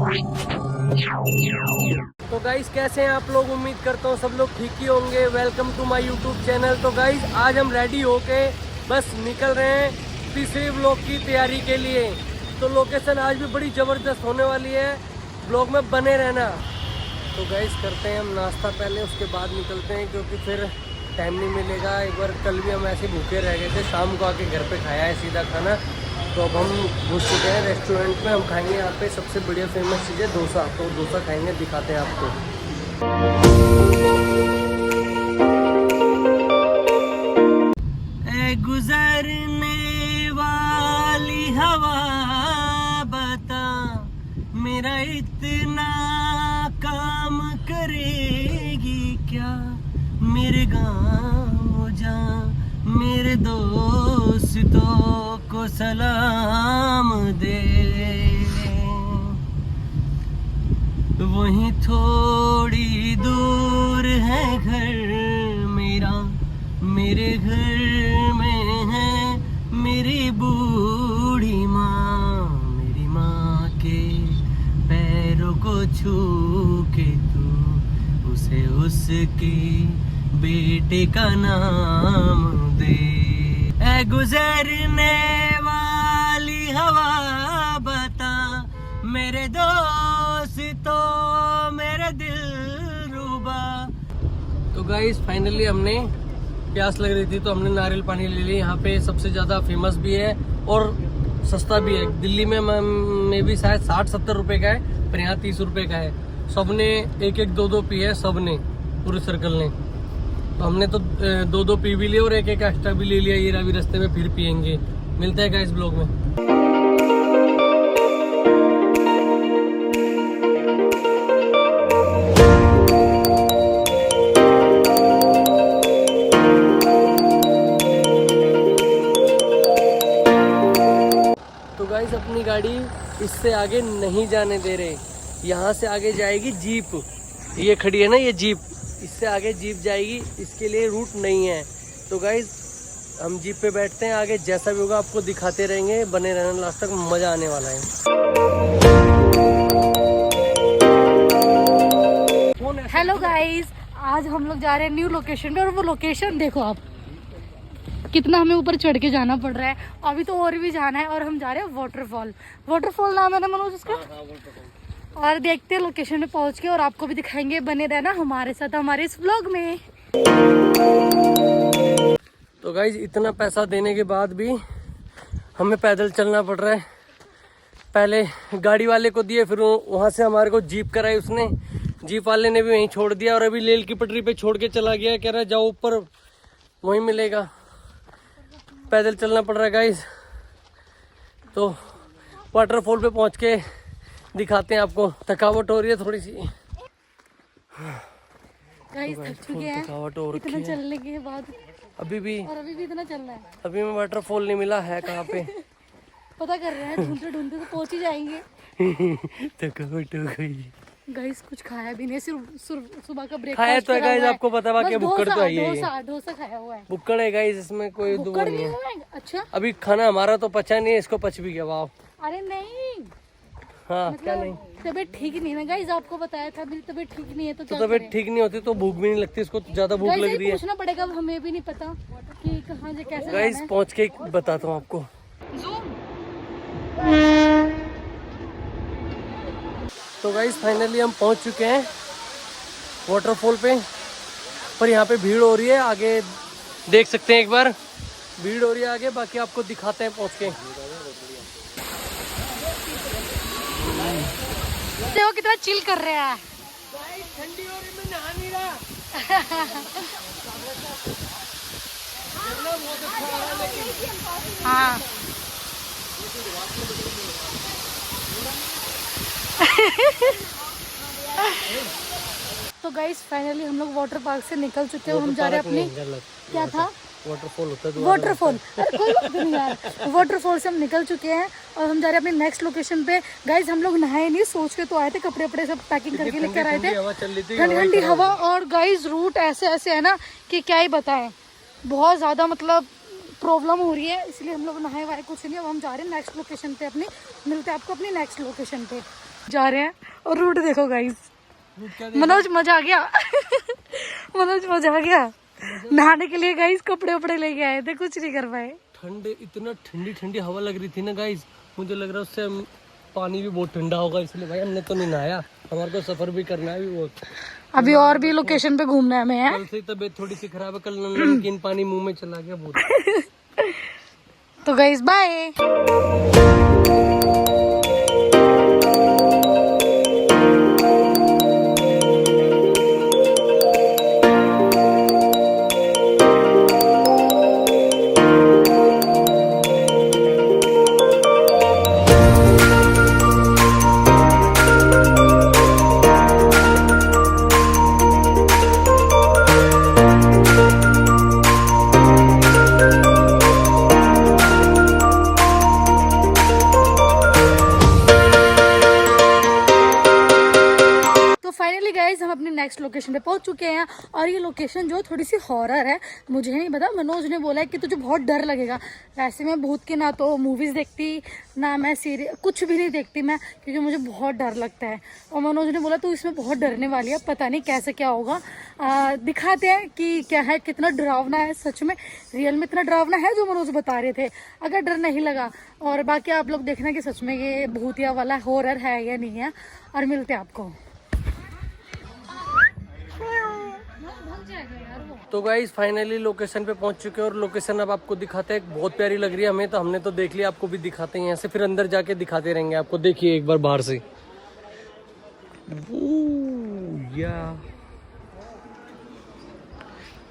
तो गाइस कैसे हैं आप लोग, उम्मीद करता हूँ सब लोग ठीक ही होंगे। Welcome to my YouTube channel. तो गाइस आज हम रेडी होके बस निकल रहे हैं तीसरे व्लॉग की तैयारी के लिए। तो लोकेशन आज भी बड़ी ज़बरदस्त होने वाली है, व्लॉग में बने रहना। तो गाइस करते हैं हम नाश्ता पहले, उसके बाद निकलते हैं क्योंकि फिर टाइम नहीं मिलेगा। एक बार कल भी हम ऐसे भूखे रह गए थे, शाम को आके घर पे खाया है सीधा खाना। तो अब हम घुस चुके हैं रेस्टोरेंट में। हम खाएंगे यहाँ पे सबसे बढ़िया फेमस चीज़ है डोसा। तो डोसा खाएंगे, दिखाते हैं आपको। ए गुजरने वाली हवा बता, मेरा इतना काम करेगी क्या, मेरे गाँव जा, मेरे दोस्तों को सलाम दे। वहीं थोड़ी दूर है घर मेरा, मेरे घर में है मेरी बूढ़ी माँ। मेरी माँ के पैरों को छू के तू उसे उसके बेटे का नाम दे। ऐ गुजरने वाली हवा बता, मेरे दोस्तों मेरे दिलरुबा। तो गाइस फाइनली हमने, प्यास लग रही थी तो हमने नारियल पानी ले लिया। यहाँ पे सबसे ज़्यादा फेमस भी है और सस्ता भी है। दिल्ली में भी शायद 60-70 रुपए का है, पर यहाँ 30 रुपए का है। सबने एक एक दो पी है, सबने पूरे सर्कल ने। तो हमने तो 2 पी भी लिए और एक एक्स्ट्रा भी ले लिया। ये अभी रास्ते में फिर पियेंगे। मिलता है गाइस ब्लॉग में। तो गाइस अपनी गाड़ी इससे आगे नहीं जाने दे रहे। यहाँ से आगे जाएगी जीप, ये खड़ी है ना ये जीप, इससे आगे जीप जाएगी, इसके लिए रूट नहीं है। तो गाइज हम जीप पे बैठते हैं, आगे जैसा भी होगा आपको दिखाते रहेंगे। बने रहना लास्ट तक, मज़ा आने वाला है। हेलो गाइज, आज हम लोग जा रहे हैं न्यू लोकेशन पे। और वो लोकेशन देखो आप, कितना हमें ऊपर चढ़ के जाना पड़ रहा है। अभी तो और भी जाना है। और हम जा रहे हैं वाटरफॉल। वाटरफॉल नाम है ना मनोज उसका। और देखते हैं लोकेशन में पहुंच के, और आपको भी दिखाएंगे। बने रहना हमारे साथ हमारे इस व्लॉग में। तो गाइज इतना पैसा देने के बाद भी हमें पैदल चलना पड़ रहा है। पहले गाड़ी वाले को दिए, फिर वहाँ से हमारे को जीप कराई उसने। जीप वाले ने भी वहीं छोड़ दिया और अभी रेल की पटरी पे छोड़ के चला गया। कह रहा है जाओ ऊपर, वहीं मिलेगा। पैदल चलना पड़ रहा है गाइज। तो वाटरफॉल पे पहुँच के दिखाते हैं आपको। थकावट हो रही है थोड़ी सी। गाइस थक चुके हैं थकावट हो रखी इतना है चलने के बाद। अभी भी इतना चलना है। अभी में वाटरफॉल नहीं मिला है कहाँ पे। पता कर रहे हैं, ढूंढते ढूंढते तो पहुंच ही जाएंगे। थकावट हो गई। गाइस कुछ खाया भी नहीं, सिर्फ सुबह का ब्रेकफास्ट खाया तो है गाइस, आपको पता है कि भुक्कड़ तो है ये। डोसा खाया हुआ है। भुक्कड़ है गाइस, इसमें कोई दो नहीं है। अच्छा अभी खाना हमारा तो पचा नहीं है, इसको पच भी गया। वाह। अरे नहीं, हाँ क्या नहीं, तबीयत ठीक नहीं है ना गाइस। आपको बताया था मेरी तबीयत ठीक नहीं है। तो तबीयत ठीक नहीं होती तो भूख भी नहीं लगती। इसको ज्यादा भूख लग रही है। पूछना पड़ेगा, अब हमें भी नहीं पता कि कहाँ से कैसे गाइस पहुँच के बताता हूँ आपको। तो गाइस फाइनली हम पहुँच चुके हैं वाटरफॉल पे, पर यहाँ पे भीड़ हो रही है। आगे देख सकते हैं, एक बार भीड़ हो रही है आगे। बाकी आपको दिखाते हैं पहुँच के। देखो कितना चिल कर रहे हैं। ठंडी हो रही, मैं नहा नहीं रहा। हाँ तो गाइस फाइनली हम लोग वाटर पार्क से निकल चुके हैं। हम जा रहे हैं अपनी, क्या था, वाटरफॉल होता है। वाटरफॉल, कोई बात नहीं यार। वाटरफॉल से हम निकल चुके हैं और हम जा रहे हैं अपने नेक्स्ट लोकेशन पे। गाइज हम लोग नहाए नहीं, सोच के तो आए थे, कपड़े वपड़े सब पैकिंग करके लेकर आए थे। ठंडी ठंडी हवा और गाइज रूट ऐसे ऐसे है ना कि क्या ही बताएं, बहुत ज़्यादा मतलब प्रॉब्लम हो रही है, इसलिए हम लोग नहाए वाए कुछ नहीं। अब हम जा रहे हैं नेक्स्ट लोकेशन पे अपनी। मिलते हैं आपको अपनी नेक्स्ट लोकेशन पे। जा रहे हैं और रूट देखो गाइस। मनोज मजा आ गया मनोज मजा आ गया। नहाने के लिए गाइस कपड़े वपड़े लेके आए थे, कुछ नहीं कर पाए। ठंडे, इतना ठंडी ठंडी हवा लग रही थी ना गाइस, मुझे लग रहा है उससे पानी भी बहुत ठंडा होगा, इसलिए भाई हमने तो नहीं नहाया। हमारे को सफर भी करना है भी बहुत। अभी और भी लोकेशन पे घूमना है हमें। कल से तबीयत थोड़ी सी खराब है, कल नमकीन पानी मुंह में चला गया बहुत। तो गाइस बाय। हम अपने नेक्स्ट लोकेशन पे पहुंच चुके हैं और ये लोकेशन जो थोड़ी सी हॉरर है। मुझे नहीं पता, मनोज ने बोला है कि तुझे बहुत डर लगेगा। वैसे मैं भूत की ना तो मूवीज़ देखती ना मैं सीरियल कुछ भी नहीं देखती मैं, क्योंकि मुझे बहुत डर लगता है। और मनोज ने बोला तू इसमें बहुत डरने वाली है, पता नहीं कैसे क्या होगा। दिखाते हैं कि क्या है, कितना डरावना है। सच में रियल में इतना डरावना है जो मनोज बता रहे थे, अगर डर नहीं लगा। और बाकी आप लोग देखना कि सच में ये भूतिया वाला हॉरर है या नहीं है। और मिलते हैं आपको। तो गाइस फाइनली लोकेशन पे पहुंच चुके हैं और लोकेशन अब आपको दिखाते हैं। बहुत प्यारी लग रही है हमें, तो हमने तो देख लिया, आपको भी दिखाते हैं यहाँ से, फिर अंदर जाके दिखाते रहेंगे आपको। देखिए एक बार बाहर से।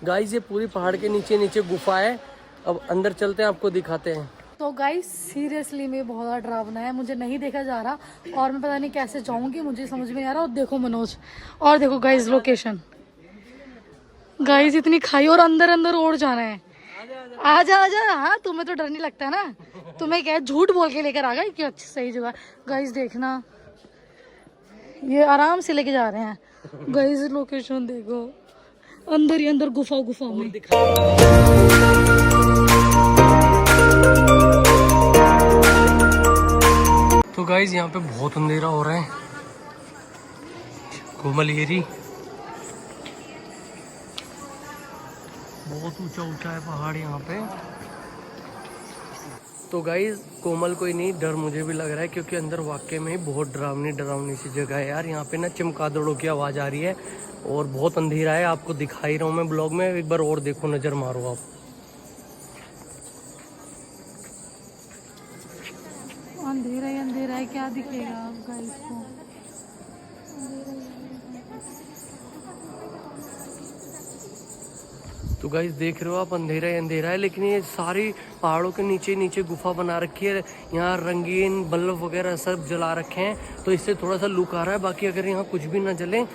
गाइस ये पूरी पहाड़ के नीचे नीचे गुफा है। अब अंदर चलते हैं, आपको दिखाते हैं। तो गाइस सीरियसली में बहुत ज़्यादा डरावना है, मुझे नहीं देखा जा रहा और मैं पता नहीं कैसे जाऊंगी, मुझे समझ में नहीं आ रहा। और देखो मनोज, और देखो गाइस लोकेशन। गाइस इतनी खाई और अंदर अंदर और जाना है। आजा आजा। हाँ तुम्हें तो डर नहीं लगता ना, तुम्हें क्या झूठ बोल के लेकर आ गए कि अच्छी सही जगह। गाइस देखना, ये आराम से लेके जा रहे हैं। गाइस लोकेशन देखो, अंदर ही अंदर गुफा गुफा में। तो गाइस यहाँ पे बहुत अंधेरा हो रहा है। कोमल एरी बहुत ऊंचा ऊंचा है पहाड़ यहाँ पे। तो गाइस कोमल कोई नहीं, डर मुझे भी लग रहा है, क्योंकि अंदर वाकई में बहुत डरावनी डरावनी सी जगह है यार। यहाँ पे ना चमगादड़ों की आवाज़ आ रही है और बहुत अंधेरा है। आपको दिखा ही रहा हूँ मैं ब्लॉग में, एक बार और देखो, नज़र मारो आप। अंधेरा ही अंधेरा है, क्या दिखेगा आप गाइस को। तो गाइस देख रहे हो आप, अंधेरा ही अंधेरा है, लेकिन ये सारी पहाड़ों के नीचे नीचे गुफा बना रखी है। यहाँ रंगीन बल्ब वगैरह सब जला रखे हैं, तो इससे थोड़ा सा लुक आ रहा है। बाकी अगर यहाँ कुछ भी ना जले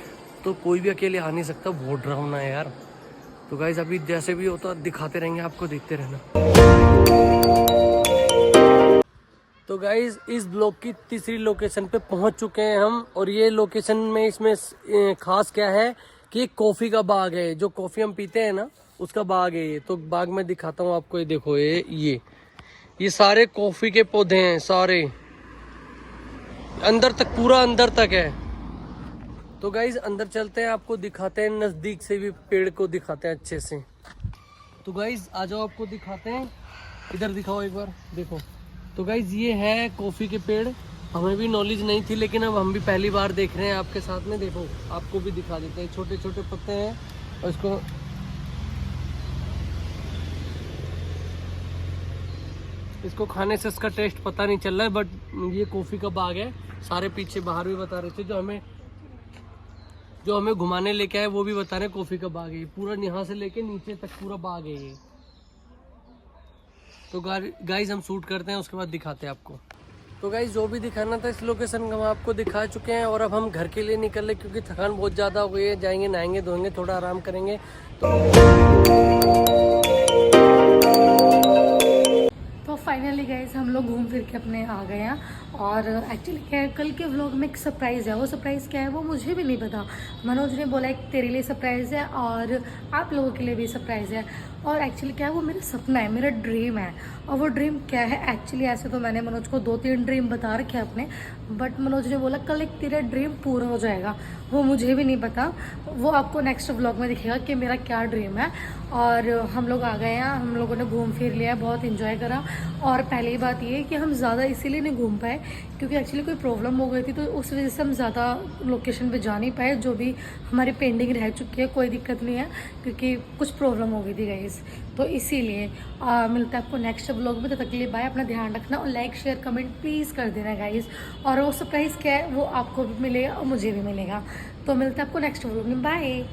तो कोई भी अकेले आ नहीं सकता, बहुत डरावना है यार। तो गाइस अभी जैसे भी होता दिखाते रहेंगे आपको, देखते रहना। तो गाइस इस ब्लॉग की तीसरी लोकेशन पे पहुंच चुके हैं हम। और ये लोकेशन में इसमें खास क्या है कि कॉफ़ी का बाग है, जो कॉफ़ी हम पीते हैं ना उसका बाग है ये। तो बाग में दिखाता हूँ आपको, ये देखो ये सारे कॉफ़ी के पौधे हैं, सारे अंदर तक, पूरा अंदर तक है। तो गाइस अंदर चलते हैं, आपको दिखाते हैं, नज़दीक से भी पेड़ को दिखाते हैं अच्छे से। तो गाइस आ जाओ, आपको दिखाते हैं, इधर दिखाओ एक बार, देखो। तो गाइस ये है कॉफ़ी के पेड़, हमें भी नॉलेज नहीं थी, लेकिन अब हम भी पहली बार देख रहे हैं आपके साथ में। देखो आपको भी दिखा देते हैं, छोटे छोटे पत्ते हैं और इसको खाने से इसका टेस्ट पता नहीं चल रहा है, बट ये कॉफ़ी का बाग है। सारे पीछे बाहर भी बता रहे थे, जो हमें घुमाने लेके आए वो भी बता रहे हैं कॉफ़ी का बाग है। पूरा यहाँ से लेके नीचे तक पूरा बाग है ये। तो गाइस हम शूट करते हैं, उसके बाद दिखाते हैं आपको। तो गाइस जो भी दिखाना था इस लोकेशन का हम आपको दिखा चुके हैं। और अब हम घर के लिए निकल रहे, क्योंकि थकान बहुत ज़्यादा हो गई है। जाएंगे, नहाएंगे, धोएंगे, थोड़ा आराम करेंगे। तो फाइनली गाइस हम लोग घूम फिर के अपने आ गए हैं। और एक्चुअली क्या है, कल के व्लॉग में एक सरप्राइज़ है। वो सरप्राइज़ क्या है वो मुझे भी नहीं पता। मनोज ने बोला एक तेरे लिए सरप्राइज़ है और आप लोगों के लिए भी सरप्राइज़ है। और एक्चुअली क्या है, वो मेरा सपना है, मेरा ड्रीम है। और वो ड्रीम क्या है एक्चुअली, ऐसे तो मैंने मनोज को 2-3 ड्रीम बता रखे हैं अपने, बट मनोज ने बोला कल एक तेरा ड्रीम पूरा हो जाएगा। वो मुझे भी नहीं पता, वो आपको नेक्स्ट व्लॉग में दिखेगा कि मेरा क्या ड्रीम है। और हम लोग आ गए हैं, हम लोगों ने घूम फिर लिया, बहुत इन्जॉय करा। और पहली बात ये कि हम ज़्यादा इसीलिए नहीं घूम पाए क्योंकि एक्चुअली कोई प्रॉब्लम हो गई थी, तो उस वजह से हम ज़्यादा लोकेशन पे जा नहीं पाए। जो भी हमारी पेंडिंग रह चुकी है, कोई दिक्कत नहीं है क्योंकि कुछ प्रॉब्लम हो गई थी गाइस, तो इसीलिए मिलता है आपको नेक्स्ट व्लॉग में। तब तक के लिए बाय, अपना ध्यान रखना और लाइक शेयर कमेंट प्लीज़ कर देना गाइस। और वो सरप्राइज़ क्या है वो आपको भी मिलेगा और मुझे भी मिलेगा। तो मिलता है आपको नेक्स्ट व्लॉग में, बाय।